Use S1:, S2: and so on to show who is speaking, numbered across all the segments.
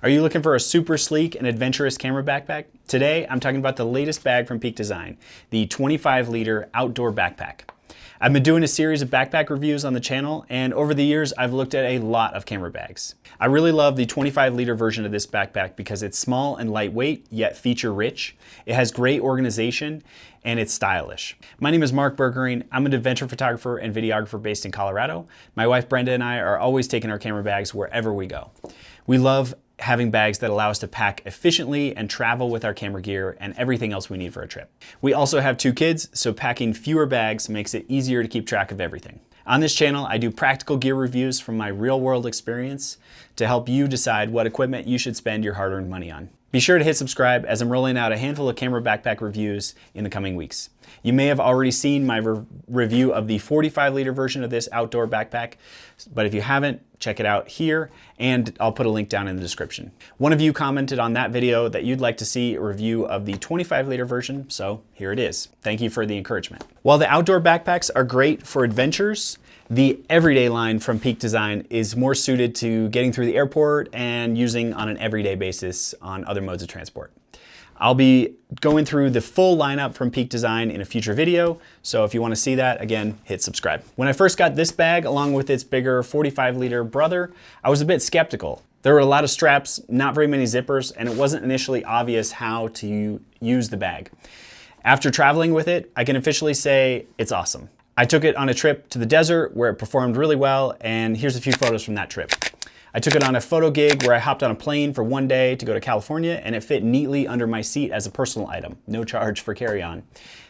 S1: Are you looking for a super sleek and adventurous camera backpack? Today, I'm talking about the latest bag from Peak Design, the 25-liter outdoor backpack. I've been doing a series of backpack reviews on the channel, and over the years, I've looked at a lot of camera bags. I really love the 25-liter version of this backpack because it's small and lightweight, yet feature-rich. It has great organization, and it's stylish. My name is Mark Bergering. I'm an adventure photographer and videographer based in Colorado. My wife Brenda and I are always taking our camera bags wherever we go. We love having bags that allow us to pack efficiently and travel with our camera gear and everything else we need for a trip. We also have 2 kids, so packing fewer bags makes it easier to keep track of everything. On this channel, I do practical gear reviews from my real-world experience to help you decide what equipment you should spend your hard-earned money on. Be sure to hit subscribe as I'm rolling out a handful of camera backpack reviews in the coming weeks. You may have already seen my review of the 45-liter version of this outdoor backpack, but if you haven't, check it out here, and I'll put a link down in the description. One of you commented on that video that you'd like to see a review of the 25-liter version, so here it is. Thank you for the encouragement. While the outdoor backpacks are great for adventures, the everyday line from Peak Design is more suited to getting through the airport and using on an everyday basis on other modes of transport. I'll be going through the full lineup from Peak Design in a future video, so if you want to see that, again, hit subscribe. When I first got this bag, along with its bigger 45-liter brother, I was a bit skeptical. There were a lot of straps, not very many zippers, and it wasn't initially obvious how to use the bag. After traveling with it, I can officially say it's awesome. I took it on a trip to the desert where it performed really well, and here's a few photos from that trip. I took it on a photo gig where I hopped on a plane for one day to go to California, and it fit neatly under my seat as a personal item, no charge for carry-on.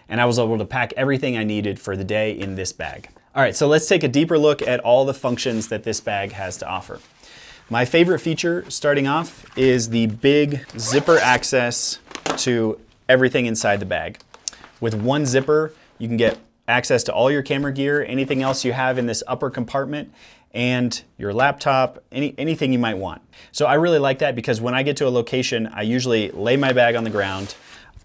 S1: And I was able to pack everything I needed for the day in this bag. All right, so let's take a deeper look at all the functions that this bag has to offer. My favorite feature, starting off, is the big zipper access to everything inside the bag. With one zipper, you can get access to all your camera gear, anything else you have in this upper compartment, and your laptop, anything you might want. So I really like that because when I get to a location, I usually lay my bag on the ground,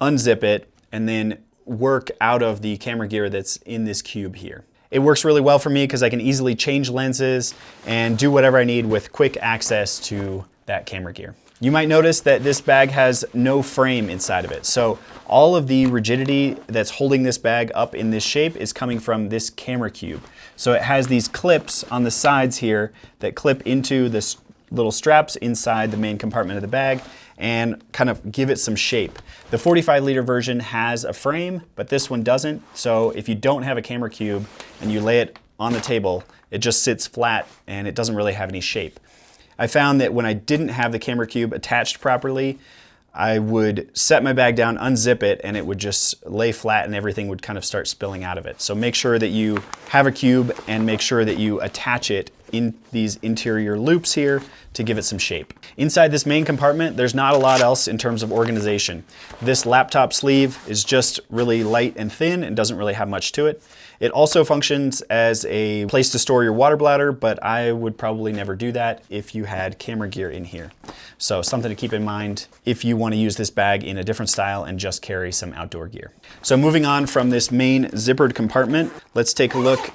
S1: unzip it, and then work out of the camera gear that's in this cube here. It works really well for me because I can easily change lenses and do whatever I need with quick access to that camera gear. You might notice that this bag has no frame inside of it. So all of the rigidity that's holding this bag up in this shape is coming from this camera cube. So it has these clips on the sides here that clip into this little straps inside the main compartment of the bag and kind of give it some shape. The 45-liter version has a frame, but this one doesn't. So if you don't have a camera cube and you lay it on the table, it just sits flat and it doesn't really have any shape. I found that when I didn't have the camera cube attached properly, I would set my bag down, unzip it, and it would just lay flat and everything would kind of start spilling out of it. So make sure that you have a cube and make sure that you attach it in these interior loops here to give it some shape. Inside this main compartment, there's not a lot else in terms of organization. This laptop sleeve is just really light and thin and doesn't really have much to it. It also functions as a place to store your water bladder, but I would probably never do that if you had camera gear in here. So something to keep in mind if you want to use this bag in a different style and just carry some outdoor gear. So moving on from this main zippered compartment, let's take a look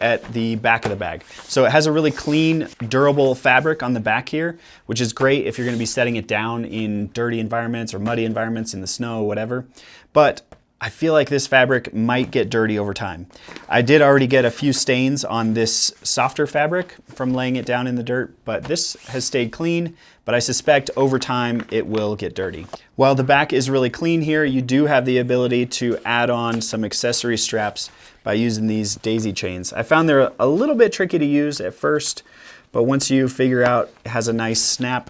S1: at the back of the bag. So it has a really clean, durable fabric on the back here, which is great if you're going to be setting it down in dirty environments or muddy environments in the snow, whatever. But I feel like this fabric might get dirty over time. I did already get a few stains on this softer fabric from laying it down in the dirt, but this has stayed clean, but I suspect over time it will get dirty. While the back is really clean here, you do have the ability to add on some accessory straps by using these daisy chains. I found they're a little bit tricky to use at first, but once you figure out it has a nice snap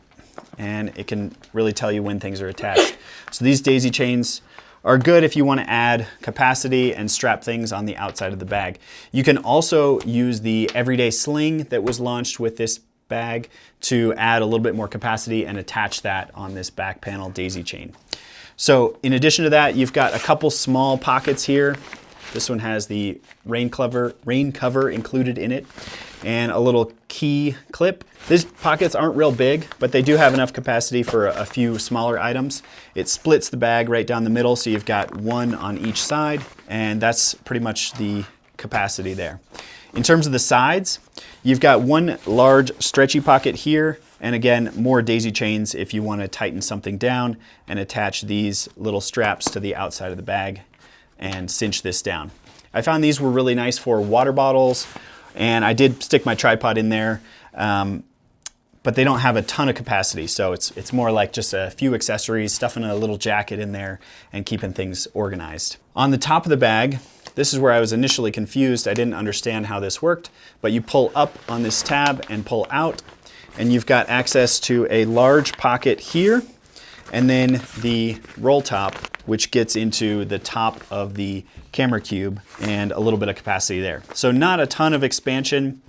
S1: and it can really tell you when things are attached. So these daisy chains are good if you want to add capacity and strap things on the outside of the bag. You can also use the everyday sling that was launched with this bag to add a little bit more capacity and attach that on this back panel daisy chain. So in addition to that, you've got a couple small pockets here. This one has the rain cover included in it and a little key clip. These pockets aren't real big, but they do have enough capacity for a few smaller items. It splits the bag right down the middle, so you've got one on each side, and that's pretty much the capacity there. In terms of the sides, you've got one large stretchy pocket here And again, more daisy chains if you want to tighten something down, and attach these little straps to the outside of the bag and cinch this down. I found these were really nice for water bottles, and I did stick my tripod in there, but they don't have a ton of capacity, so it's more like just a few accessories, stuffing a little jacket in there and keeping things organized. On the top of the bag, this is where I was initially confused. I didn't understand how this worked, but you pull up on this tab and pull out, and you've got access to a large pocket here, and then the roll top, which gets into the top of the camera cube, and a little bit of capacity there. So not a ton of expansion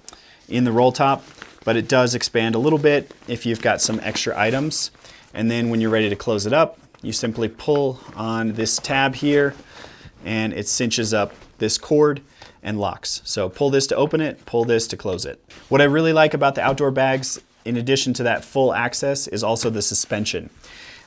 S1: in the roll top, but it does expand a little bit if you've got some extra items. And then when you're ready to close it up, you simply pull on this tab here, and it cinches up this cord and locks. So pull this to open it, pull this to close it. What I really like about the outdoor bags, in addition to that full access, is also the suspension.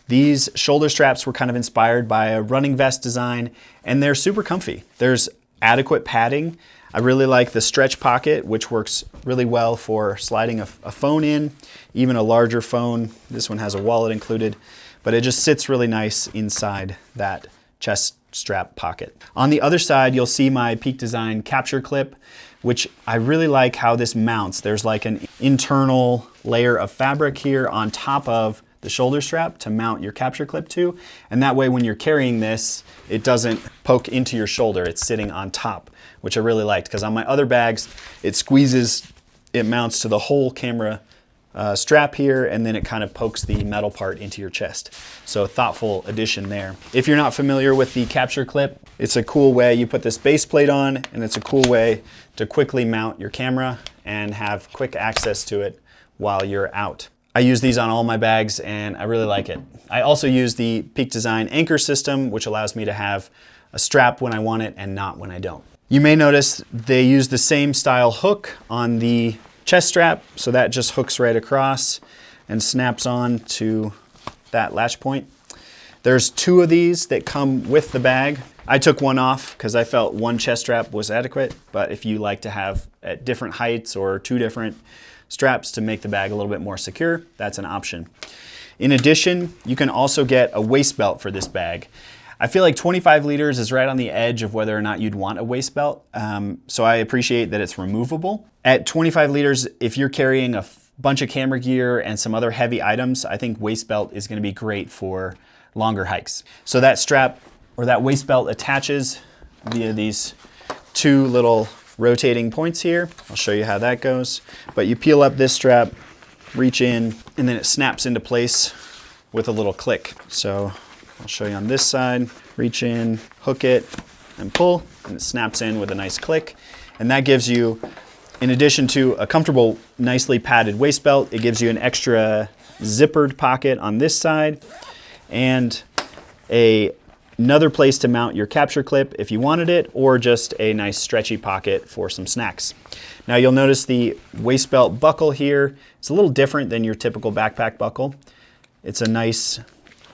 S1: These shoulder straps were kind of inspired by a running vest design, and they're super comfy. There's adequate padding. I really like the stretch pocket, which works really well for sliding a phone in, even a larger phone. This one has a wallet included, but it just sits really nice inside that chest strap pocket. On the other side, you'll see my Peak Design capture clip, which I really like how this mounts. There's like an internal layer of fabric here on top of the shoulder strap to mount your capture clip to, and that way when you're carrying this, it doesn't poke into your shoulder. It's sitting on top, which I really liked, because on my other bags, it squeezes, it mounts to the whole camera strap here, and then it kind of pokes the metal part into your chest. So thoughtful addition there. If you're not familiar with the capture clip, it's a cool way. You put this base plate on, and it's a cool way to quickly mount your camera and have quick access to it while you're out. I use these on all my bags, and I really like it. I also use the Peak Design anchor system, which allows me to have a strap when I want it and not when I don't. You may notice they use the same style hook on the chest strap, so that just hooks right across and snaps on to that latch point. There's two of these that come with the bag. I took one off because I felt one chest strap was adequate, but if you like to have at different heights or two different straps to make the bag a little bit more secure, that's an option. In addition, you can also get a waist belt for this bag. I feel like 25 liters is right on the edge of whether or not you'd want a waist belt, so I appreciate that it's removable. At 25 liters, if you're carrying a bunch of camera gear and some other heavy items, I think waist belt is going to be great for longer hikes. So that strap or that waist belt attaches via these two little rotating points here. I'll show you how that goes. But you peel up this strap, reach in, and then it snaps into place with a little click. So I'll show you on this side. Reach in, hook it, and pull, and it snaps in with a nice click. And that gives you, in addition to a comfortable, nicely padded waist belt, it gives you an extra zippered pocket on this side, and another place to mount your capture clip if you wanted it, or just a nice stretchy pocket for some snacks. Now you'll notice the waist belt buckle here. It's a little different than your typical backpack buckle. It's a nice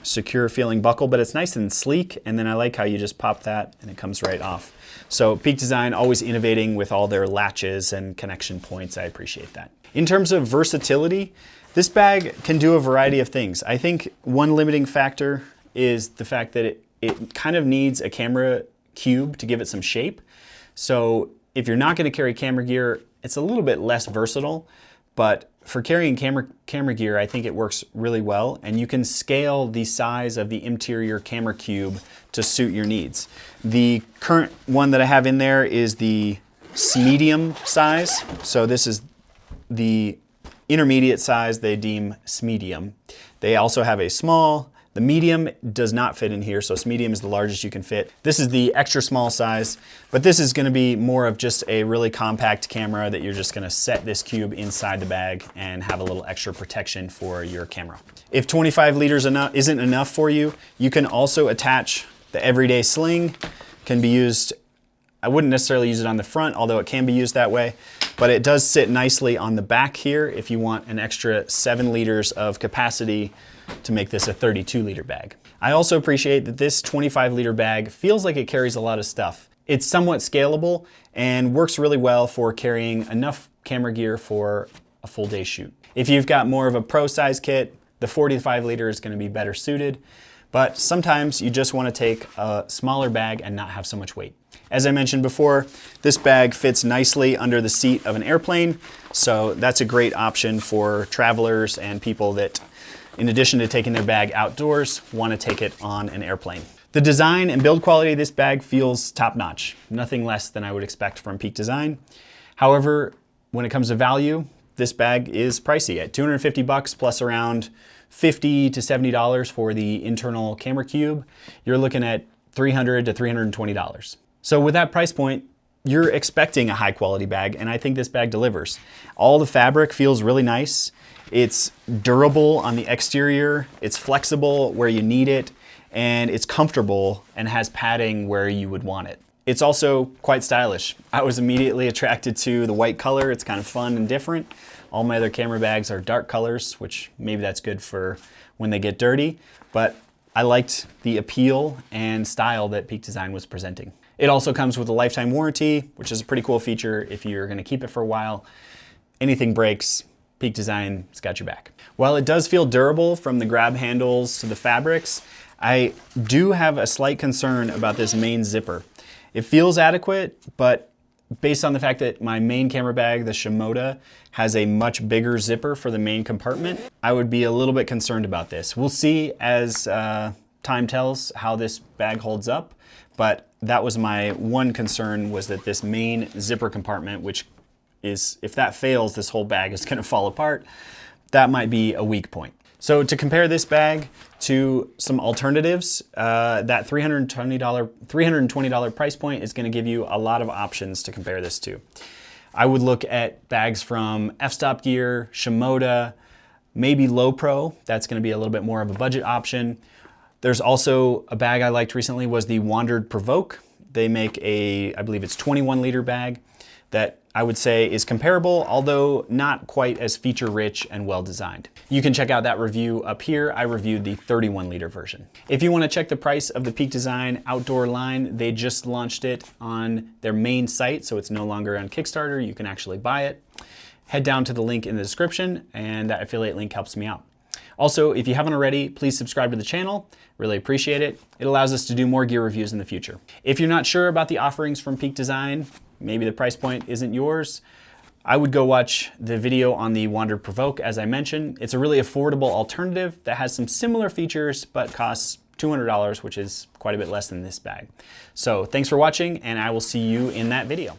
S1: secure feeling buckle, but it's nice and sleek, and then I like how you just pop that and it comes right off. So Peak Design always innovating with all their latches and connection points. I appreciate that. In terms of versatility, this bag can do a variety of things. I think one limiting factor is the fact that it kind of needs a camera cube to give it some shape. So if you're not going to carry camera gear, it's a little bit less versatile, but for carrying camera gear, I think it works really well, and you can scale the size of the interior camera cube to suit your needs. The current one that I have in there is the medium size, so this is the intermediate size they deem medium. They also have a small. The medium does not fit in here, so medium is the largest you can fit. This is the extra small size, but this is gonna be more of just a really compact camera that you're just gonna set this cube inside the bag and have a little extra protection for your camera. If 25 liters isn't enough for you, you can also attach the everyday sling. Can be used, I wouldn't necessarily use it on the front, although it can be used that way, but it does sit nicely on the back here if you want an extra 7 liters of capacity to make this a 32 liter bag. I also appreciate that this 25 liter bag feels like it carries a lot of stuff. It's somewhat scalable and works really well for carrying enough camera gear for a full day shoot. If you've got more of a pro size kit, the 45 liter is going to be better suited, but sometimes you just want to take a smaller bag and not have so much weight. As I mentioned before, this bag fits nicely under the seat of an airplane, so that's a great option for travelers and people that, in addition to taking their bag outdoors, want to take it on an airplane. The design and build quality of this bag feels top-notch, nothing less than I would expect from Peak Design. However, when it comes to value, this bag is pricey at $250 plus around $50 to $70 for the internal camera cube. You're looking at $300 to $320. So with that price point, you're expecting a high quality bag, and I think this bag delivers. All the fabric feels really nice. It's durable on the exterior, it's flexible where you need it, and it's comfortable and has padding where you would want it. It's also quite stylish. I was immediately attracted to the white color. It's kind of fun and different. All my other camera bags are dark colors, which maybe that's good for when they get dirty, but I liked the appeal and style that Peak Design was presenting. It also comes with a lifetime warranty, which is a pretty cool feature if you're gonna keep it for a while. Anything breaks, Peak Design's got your back. While it does feel durable from the grab handles to the fabrics, I do have a slight concern about this main zipper. It feels adequate, but based on the fact that my main camera bag, the Shimoda, has a much bigger zipper for the main compartment, I would be a little bit concerned about this. We'll see as time tells how this bag holds up, but that was my one concern, was that this main zipper compartment, which is, if that fails, this whole bag is gonna fall apart. That might be a weak point. So to compare this bag to some alternatives, that $320 price point is gonna give you a lot of options to compare this to. I would look at bags from f-stop gear, Shimoda, maybe LowPro. That's gonna be a little bit more of a budget option. There's also a bag I liked recently was the Wander Provoke. They make a, I believe it's 21 liter bag that I would say is comparable, although not quite as feature rich and well designed. You can check out that review up here. I reviewed the 31 liter version. If you want to check the price of the Peak Design outdoor line, they just launched it on their main site, so it's no longer on Kickstarter. You can actually buy it. Head down to the link in the description, and that affiliate link helps me out. Also, if you haven't already, please subscribe to the channel. Really appreciate it. It allows us to do more gear reviews in the future. If you're not sure about the offerings from Peak Design, maybe the price point isn't yours, I would go watch the video on the Wander Provoke. As I mentioned, it's a really affordable alternative that has some similar features but costs $200, which is quite a bit less than this bag. So thanks for watching, and I will see you in that video.